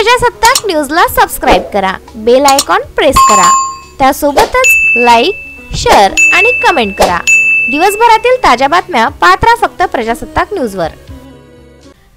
प्रजासत्ताक न्यूजला सबस्क्राइब करा, बेल आयकॉन प्रेस करा, त्यासोबतच लाईक, शेअर आणि कमेंट करा। दिवसभरातील ताज्या बातम्या पाहत रहा फक्त प्रजासत्ताक न्यूजवर।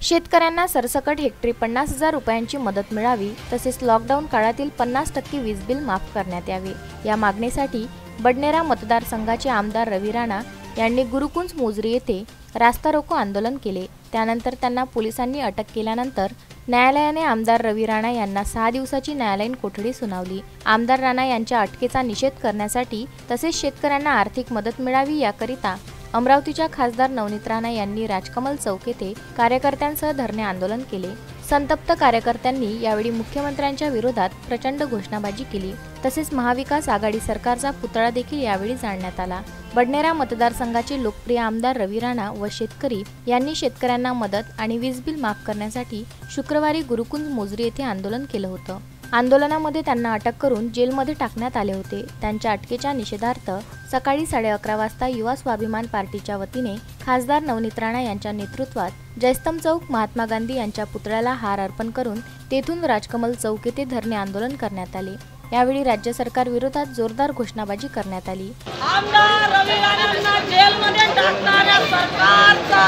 शेतकऱ्यांना सरसकट हेक्टरी 50,000 रुपयांची मदत मिळावी, तसेच लॉकडाऊन काळातील 50% वीज बिल माफ करण्यात यावे, या मागणीसाठी बडनेरा मतदारसंघाचे आमदार रवी राणा यांनी गुरुकुंज मोजरी येथे रास्ता रोको आंदोलन केले। त्यानंतर त्यांना पोलिसांनी अटक केल्यानंतर न्यायालयाने आमदार रवी राणा यांना 6 दिवसाची न्यायालयीन कोठडी सुनावली। आमदार राणा यांच्या अटकेचा निषेध करण्यासाठी तसेच शेतकऱ्यांना आर्थिक मदत मिळावी याकरिता अमरावतीच्या खासदार नवनीत राणा यांनी राजकमल चौक येथे कार्यकर्त्यांसह धरणे आंदोलन केले। संतप्त कार्यकर्त्यांनी यावेळी मुख्यमंत्र्यांच्या विरोधात प्रचंड घोषणाबाजी केली, तसेच महाविकास आघाडी सरकारचा पुतळा देखील यावेळी जाळण्यात आला। बडनेरा मतदारसंघाचे लोकप्रिय आमदार रवी राणा व शेतकरी यांनी शेतकऱ्यांना मदत आणि वीज बिल माफ करण्यासाठी शुक्रवारी गुरुकुंज मोजरी येथे आंदोलन केलं होतं। आंदोलनामध्ये त्यांना अटक करून जेलमध्ये टाकण्यात आले होते। त्यांच्या अटकेच्या निषेधार्थ सकाळी 11:30 वाजता युवा स्वाभिमान पार्टीच्या वतीने खासदार नवनीत राणा यांच्या नेतृत्वात जयस्तंभ चौक महात्मा गांधी यांच्या पुतळ्याला हार अर्पण करून तेथून राजकमल चौक येथे धरणे आंदोलन करण्यात आले। यावेळी राज्य सरकार विरोधात जोरदार घोषणाबाजी करण्यात आली। आमदार रवी राणांना जेलमध्ये टाकणाऱ्या सरकारचा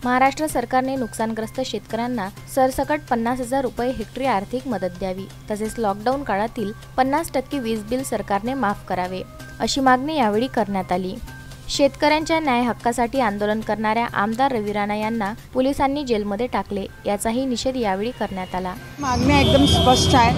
महाराष्ट्र सरकारने नुकसानग्रस्त शेतकऱ्यांना सरसकट 50,000 रुपये हेक्टरी आर्थिक मदत द्यावी, तसेच लॉकडाऊन काळातील 50% वीज बिल सरकारने माफ करावे, अशी मागणी यावेळी करण्यात आली। शेतकऱ्यांच्या न्याय हक्कासाठी आंदोलन करणाऱ्या आमदार रवी राणा यांना पोलिसांनी जेलमध्ये टाकले, याचाही निषेध यावेळी करण्यात आला। मागण्या एकदम स्पष्ट आहे।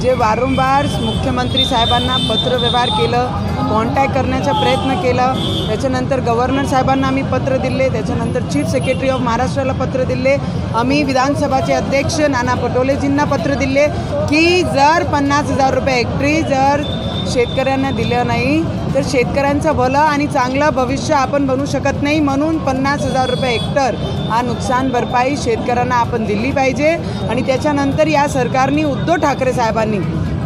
जे वारंवार मुख्यमंत्री साहेबांना पत्र व्यवहार केलं, कॉन्टॅक्ट करण्याचा प्रयत्न केला, त्याच्यानंतर गव्हर्नर साहेबांना आम्ही पत्र दिले, त्याच्यानंतर चीफ सेक्रेटरी ऑफ महाराष्ट्राला पत्र दिले, आम्ही विधानसभाचे अध्यक्ष नाना पटोलेजींना पत्र दिले की जर 50,000 रुपये हेक्टरी जर शेतकऱ्यांना दिलं नाही तर शेतकऱ्यांचं भलं आणि चांगलं भविष्य आपण बनवू शकत नाही, म्हणून 50,000 रुपये हेक्टर हा नुकसान भरपाई शेतकऱ्यांना आपण दिली पाहिजे। आणि त्याच्यानंतर या सरकारने उद्धव ठाकरे साहेबांनी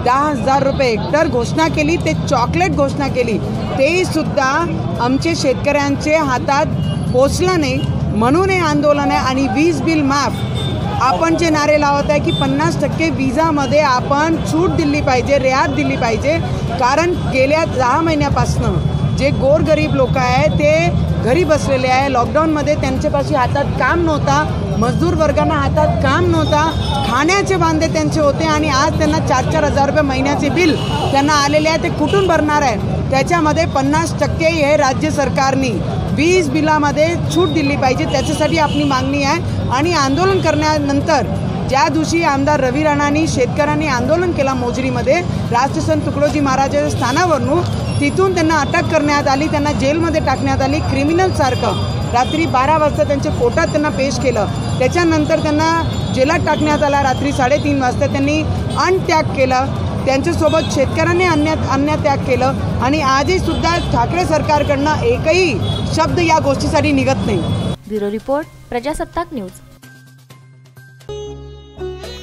10,000 रुपये हेक्टर घोषणा केली, ते चॉकलेट घोषणा केली, तेही सुद्धा आमचे शेतकऱ्यांचे हातात पोचलं नाही, म्हणून हे आंदोलन आहे। आणि वीज बिल माफ आपण जे नारे लावत आहे की 50% वीजामध्ये आपण सूट दिली पाहिजे, रियायत दिली पाहिजे, कारण गेल्या 10 महिन्यापासून जे गोरगरीब लोक आहे ते घरी बसलेले आहे। लॉकडाऊनमध्ये त्यांच्यापाशी हातात काम नव्हता, मजदूर वर्गांना हातात काम नव्हता, खाण्याचे वांदे त्यांचे होते आणि आज त्यांना 4-4 हजार रुपये महिन्याचे बिल त्यांना आलेले आहे, ते कुठून भरणार आहे? त्याच्यामध्ये 50% हे राज्य सरकारने वीज बिलामध्ये सूट दिली पाहिजे, त्याच्यासाठी आपली मागणी आहे। आणि आंदोलन करण्यानंतर ज्या दिवशी आमदार रवी राणांनी शेतकऱ्यांनी आंदोलन केला मोजरीमध्ये राष्ट्रसंत तुकडोजी महाराजांच्या स्थानावरून, तिथून त्यांना अटक करण्यात आली, त्यांना जेलमध्ये टाकण्यात आली क्रिमिनलसारखं। रात्री 12 वाजता त्यांच्या कोर्टात त्यांना पेश केलं, त्याच्यानंतर त्यांना जेलात टाकण्यात आला। रात्री 3:30 वाजता त्यांनी अन्नत्याग केलं, त्यांच्यासोबत शेतकऱ्यांनी अन्नत्याग केलं आणि आजही सुद्धा ठाकरे सरकारकडनं एकही शब्द या गोष्टीसाठी निघत नाही। ब्युरो रिपोर्ट, प्रजासत्ताक न्यूज।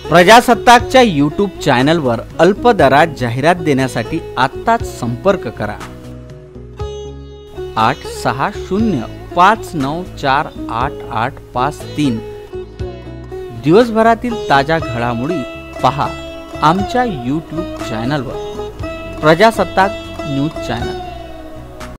प्रजासत्ताकच्या YouTube चॅनलवर अल्प दरात जाहिरात देण्यासाठी आत्ताच संपर्क करा 8605948853। दिवसभरातील ताज्या घडामोडी पहा आमच्या YouTube चॅनलवर, प्रजासत्ताक न्यूज चॅनल।